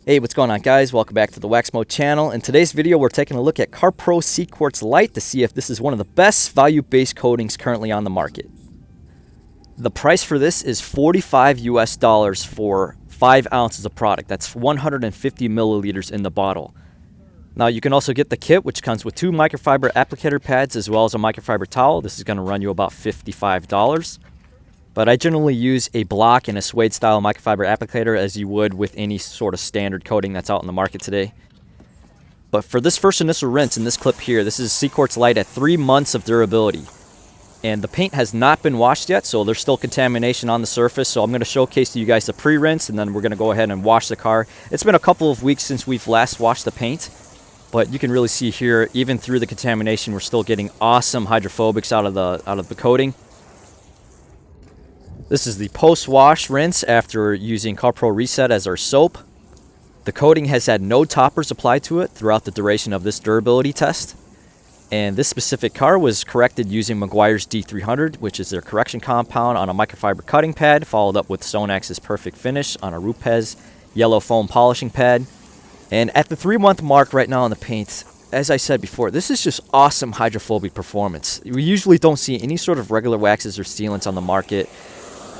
Hey, what's going on, guys? Welcome back to the WaxMode channel. In today's video, we're taking a look at CarPro CQuartz Lite to see if this is one of the best value-based coatings currently on the market. The price for this is $45 US for 5 ounces of product. That's 150 milliliters in the bottle. Now, you can also get the kit, which comes with 2 microfiber applicator pads as well as a microfiber towel. This is going to run you about $55. But I generally use a block and a suede style microfiber applicator as you would with any sort of standard coating that's out in the market today. But for this first initial rinse in this clip here, this is CQuartz Lite at 3 months of durability. And the paint has not been washed yet, so there's still contamination on the surface. So I'm going to showcase to you guys the pre-rinse, and then we're going to go ahead and wash the car. It's been a couple of weeks since we've last washed the paint, but you can really see here, even through the contamination, we're still getting awesome hydrophobics out of the coating. This is the post-wash rinse after using CarPro Reset as our soap. The coating has had no toppers applied to it throughout the duration of this durability test. And this specific car was corrected using Meguiar's D300, which is their correction compound on a microfiber cutting pad, followed up with Sonax's Perfect Finish on a Rupes yellow foam polishing pad. And at the 3-month mark right now on the paint, as I said before, this is just awesome hydrophobic performance. We usually don't see any sort of regular waxes or sealants on the market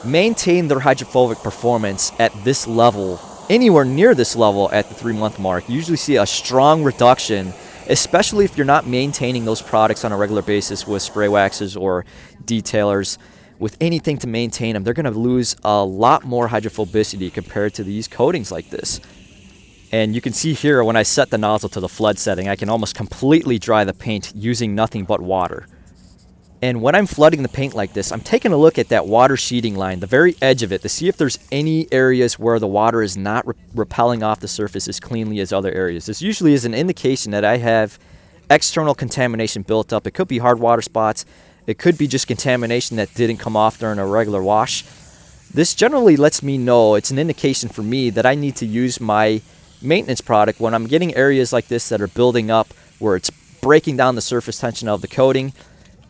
maintain their hydrophobic performance at this level, anywhere near this level at the 3-month mark. You usually see a strong reduction, especially if you're not maintaining those products on a regular basis with spray waxes or detailers. With anything to maintain them, they're going to lose a lot more hydrophobicity compared to these coatings like this. And you can see here when I set the nozzle to the flood setting, I can almost completely dry the paint using nothing but water. And when I'm flooding the paint like this, I'm taking a look at that water sheeting line, the very edge of it, to see if there's any areas where the water is not repelling off the surface as cleanly as other areas. This usually is an indication that I have external contamination built up. It could be hard water spots. It could be just contamination that didn't come off during a regular wash. This generally lets me know, it's an indication for me that I need to use my maintenance product when I'm getting areas like this that are building up where it's breaking down the surface tension of the coating.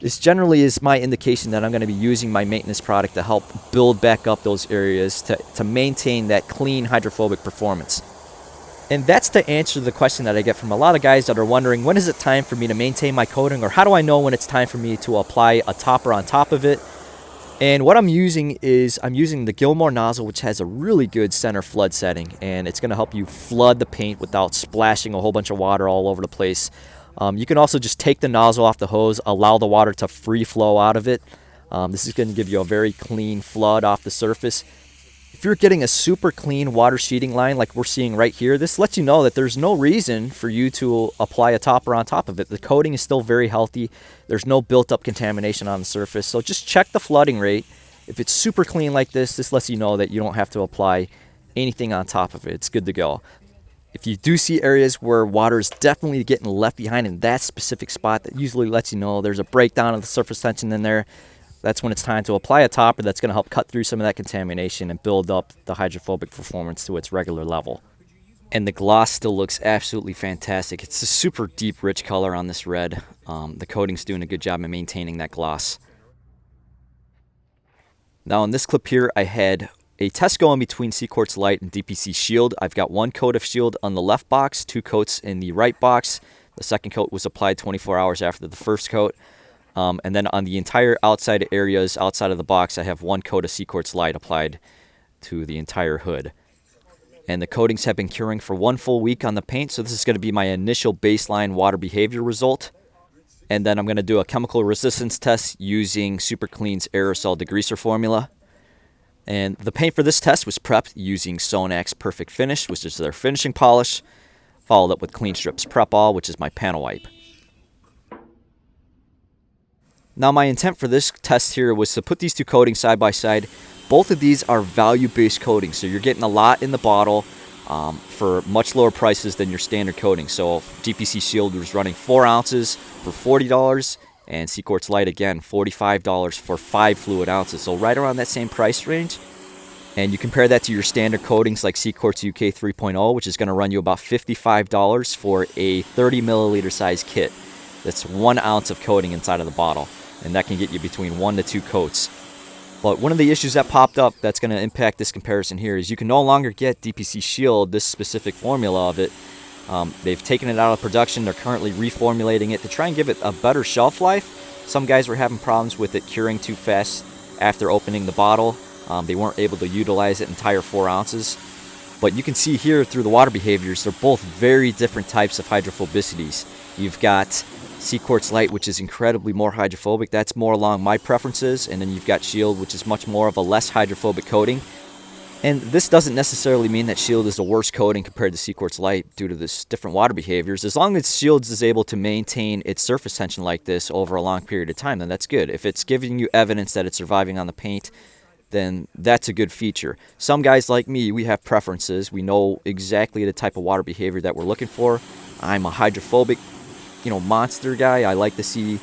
This generally is my indication that I'm going to be using my maintenance product to help build back up those areas to maintain that clean hydrophobic performance. And that's the answer to the question that I get from a lot of guys that are wondering, when is it time for me to maintain my coating, or how do I know when it's time for me to apply a topper on top of it? And what I'm using is the Gilmore nozzle, which has a really good center flood setting, and it's going to help you flood the paint without splashing a whole bunch of water all over the place. You can also just take the nozzle off the hose, allow the water to free flow out of it. This is going to give you a very clean flood off the surface. If you're getting a super clean water sheeting line like we're seeing right here, this lets you know that there's no reason for you to apply a topper on top of it. The coating is still very healthy. There's no built-up contamination on the surface. So just check the flooding rate. If it's super clean like this lets you know that you don't have to apply anything on top of it. It's good to go. If you do see areas where water is definitely getting left behind in that specific spot, that usually lets you know there's a breakdown of the surface tension in there. That's when it's time to apply a topper that's going to help cut through some of that contamination and build up the hydrophobic performance to its regular level. And the gloss still looks absolutely fantastic. It's a super deep, rich color on this red. The coating's doing a good job in maintaining that gloss. Now in this clip here, I had a test going between CQuartz Lite and DPC Shield. I've got 1 coat of Shield on the left box, 2 coats in the right box. The second coat was applied 24 hours after the first coat. And then on the entire outside areas outside of the box, I have 1 coat of CQuartz Lite applied to the entire hood. And the coatings have been curing for 1 full week on the paint, so this is going to be my initial baseline water behavior result. And then I'm going to do a chemical resistance test using Super Clean's aerosol degreaser formula. And the paint for this test was prepped using Sonax's Perfect Finish, which is their finishing polish, followed up with Clean Strips Prep All, which is my panel wipe. Now my intent for this test here was to put these 2 coatings side by side. Both of these are value-based coatings, so you're getting a lot in the bottle for much lower prices than your standard coating. So DPC Shield was running 4 ounces for $40, and CQuartz Lite, again, $45 for 5 fluid ounces. So right around that same price range. And you compare that to your standard coatings like CQuartz UK 3.0, which is going to run you about $55 for a 30 milliliter size kit. That's 1 ounce of coating inside of the bottle. And that can get you between 1 to 2 coats. But one of the issues that popped up that's going to impact this comparison here is you can no longer get DPC Shield, this specific formula of it. They've taken it out of production. They're currently reformulating it to try and give it a better shelf life. Some guys were having problems with it curing too fast after opening the bottle. They weren't able to utilize it entire 4 ounces. But you can see here through the water behaviors, they're both very different types of hydrophobicities. You've got CQuartz Lite, which is incredibly more hydrophobic. That's more along my preferences. And then you've got Shield, which is much more of a less hydrophobic coating. And this doesn't necessarily mean that Shield is the worst coating compared to CQuartz Lite due to this different water behaviors. As long as Shield is able to maintain its surface tension like this over a long period of time, then that's good. If it's giving you evidence that it's surviving on the paint, then that's a good feature. Some guys like me, we have preferences. We know exactly the type of water behavior that we're looking for. I'm a hydrophobic, monster guy. I like to see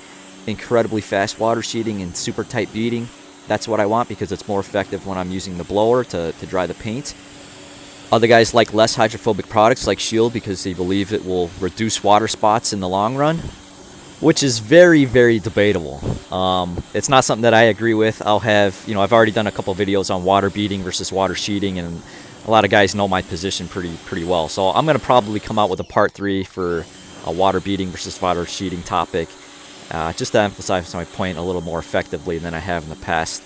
incredibly fast water sheeting and super tight beading. That's what I want because it's more effective when I'm using the blower to dry the paint. Other guys like less hydrophobic products like Shield because they believe it will reduce water spots in the long run, which is very, very debatable. It's not something that I agree with. I'll have, I've already done a couple videos on water beading versus water sheeting, and a lot of guys know my position pretty well. So I'm going to probably come out with a part 3 for a water beading versus water sheeting topic, just to emphasize my point a little more effectively than I have in the past.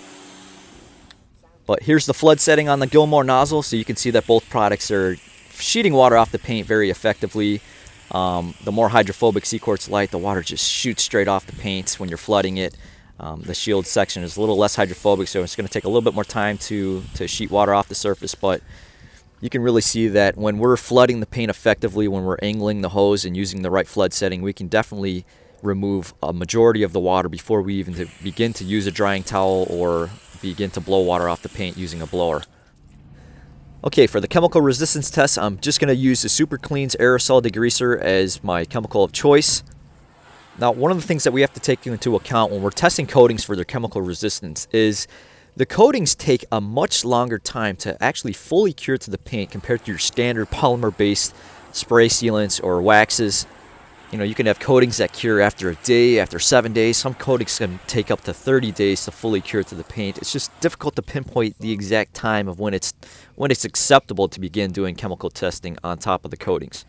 But here's the flood setting on the Gilmore nozzle, so you can see that both products are sheeting water off the paint very effectively. The more hydrophobic CQuartz Lite, the water just shoots straight off the paint when you're flooding it. The Shield section is a little less hydrophobic, so it's going to take a little bit more time to sheet water off the surface, but you can really see that when we're flooding the paint effectively, when we're angling the hose and using the right flood setting, we can definitely remove a majority of the water before we even begin to use a drying towel or begin to blow water off the paint using a blower. Okay, for the chemical resistance test, I'm just going to use the Super Clean's aerosol degreaser as my chemical of choice. Now, one of the things that we have to take into account when we're testing coatings for their chemical resistance is the coatings take a much longer time to actually fully cure to the paint compared to your standard polymer-based spray sealants or waxes. You can have coatings that cure after a day, after 7 days. Some coatings can take up to 30 days to fully cure to the paint. It's just difficult to pinpoint the exact time of when it's acceptable to begin doing chemical testing on top of the coatings.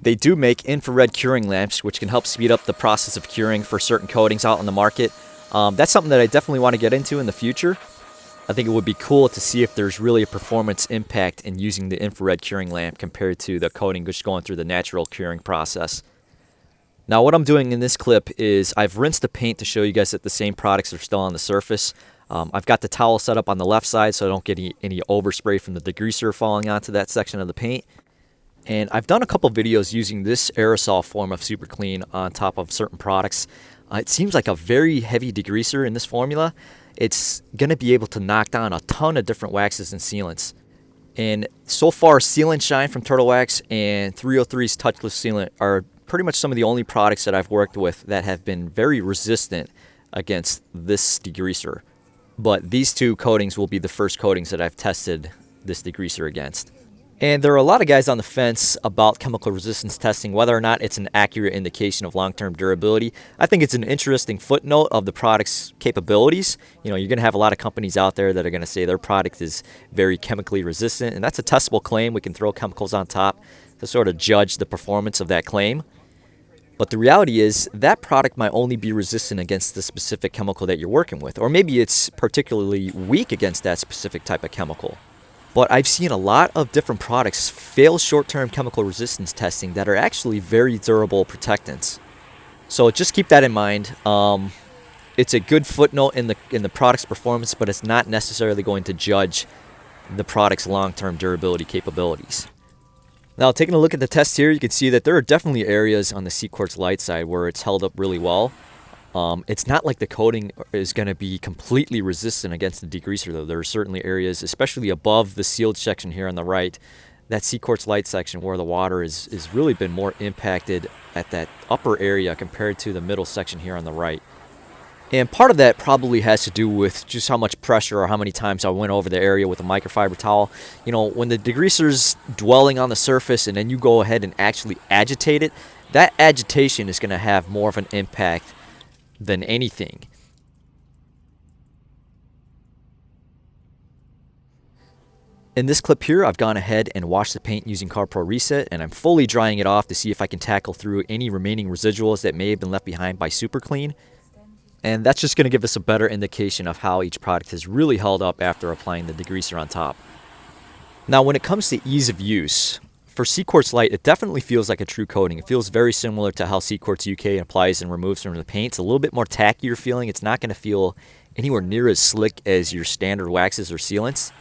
They do make infrared curing lamps, which can help speed up the process of curing for certain coatings out on the market. That's something that I definitely want to get into in the future. I think it would be cool to see if there's really a performance impact in using the infrared curing lamp compared to the coating just going through the natural curing process. Now what I'm doing in this clip is I've rinsed the paint to show you guys that the same products are still on the surface. I've got the towel set up on the left side so I don't get any overspray from the degreaser falling onto that section of the paint. And I've done a couple videos using this aerosol form of Super Clean on top of certain products. It seems like a very heavy degreaser in this formula. It's going to be able to knock down a ton of different waxes and sealants. And so far, Seal and Shine from Turtle Wax and 303's Touchless Sealant are pretty much some of the only products that I've worked with that have been very resistant against this degreaser. But these two coatings will be the first coatings that I've tested this degreaser against. And there are a lot of guys on the fence about chemical resistance testing, whether or not it's an accurate indication of long-term durability. I think it's an interesting footnote of the product's capabilities. You're going to have a lot of companies out there that are going to say their product is very chemically resistant, and that's a testable claim. We can throw chemicals on top to sort of judge the performance of that claim. But the reality is that product might only be resistant against the specific chemical that you're working with, or maybe it's particularly weak against that specific type of chemical. But I've seen a lot of different products fail short-term chemical resistance testing that are actually very durable protectants. So just keep that in mind. It's a good footnote in the product's performance, but it's not necessarily going to judge the product's long-term durability capabilities. Now, taking a look at the test here, you can see that there are definitely areas on the CQuartz Lite side where it's held up really well. It's not like the coating is going to be completely resistant against the degreaser, though. There are certainly areas, especially above the sealed section here on the right, that CQuartz Lite section where the water is really been more impacted at that upper area compared to the middle section here on the right. And part of that probably has to do with just how much pressure or how many times I went over the area with a microfiber towel. When the degreaser's dwelling on the surface and then you go ahead and actually agitate it, that agitation is going to have more of an impact than anything. In this clip here, I've gone ahead and washed the paint using CarPro Reset, and I'm fully drying it off to see if I can tackle through any remaining residuals that may have been left behind by Super Clean. And that's just going to give us a better indication of how each product has really held up after applying the degreaser on top. Now, when it comes to ease of use, for CQuartz Lite, it definitely feels like a true coating. It feels very similar to how CQuartz UK applies and removes from the paint. It's a little bit more tackier feeling. It's not going to feel anywhere near as slick as your standard waxes or sealants.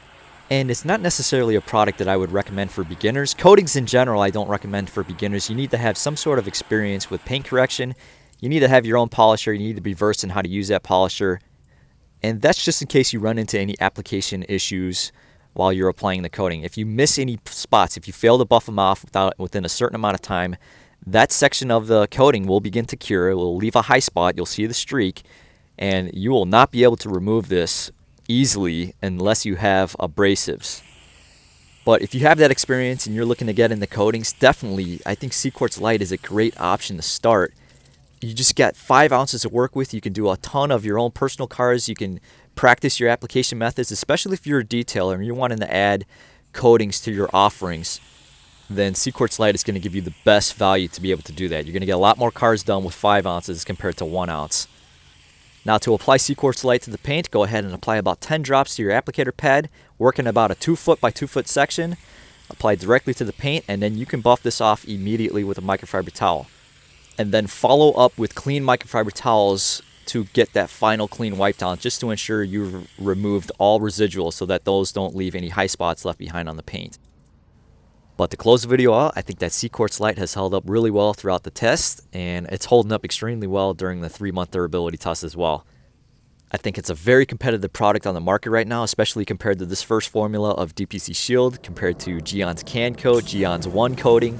And it's not necessarily a product that I would recommend for beginners. Coatings in general, I don't recommend for beginners. You need to have some sort of experience with paint correction. You need to have your own polisher. You need to be versed in how to use that polisher. And that's just in case you run into any application issues while you're applying the coating. If you miss any spots, if you fail to buff them off within a certain amount of time, that section of the coating will begin to cure. It will leave a high spot. You'll see the streak. And you will not be able to remove this easily unless you have abrasives. But if you have that experience and you're looking to get into coatings, definitely I think CQuartz Lite is a great option to start. You just got 5 ounces to work with. You can do a ton of your own personal cars. You can practice your application methods, especially if you're a detailer and you're wanting to add coatings to your offerings. Then CQuartz Lite is going to give you the best value to be able to do that. You're going to get a lot more cars done with 5 ounces compared to 1 ounce. Now, to apply CQuartz Lite to the paint, go ahead and apply about 10 drops to your applicator pad, work in about a 2 foot by 2 foot section, apply directly to the paint, and then you can buff this off immediately with a microfiber towel. And then follow up with clean microfiber towels to get that final clean wipe down, just to ensure you've removed all residuals so that those don't leave any high spots left behind on the paint. But to close the video out, I think that CQuartz Lite has held up really well throughout the test, and it's holding up extremely well during the 3-month durability test as well. I think it's a very competitive product on the market right now, especially compared to this first formula of DPC Shield, compared to Geon's Can Coat, Geon's One Coating.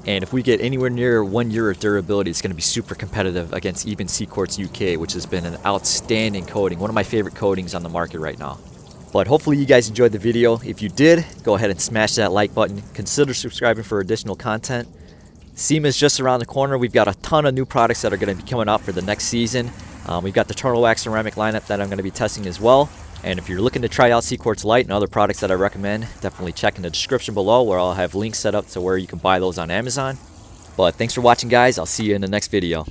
And if we get anywhere near 1 year of durability, it's going to be super competitive against even CQuartz UK, which has been an outstanding coating, one of my favorite coatings on the market right now. But hopefully you guys enjoyed the video. If you did, go ahead and smash that like button. Consider subscribing for additional content. SEMA is just around the corner. We've got a ton of new products that are going to be coming out for the next season. We've got the Turtle Wax ceramic lineup that I'm going to be testing as well. And if you're looking to try out CQuartz Lite and other products that I recommend, definitely check in the description below where I'll have links set up to where you can buy those on Amazon. But thanks for watching, guys. I'll see you in the next video.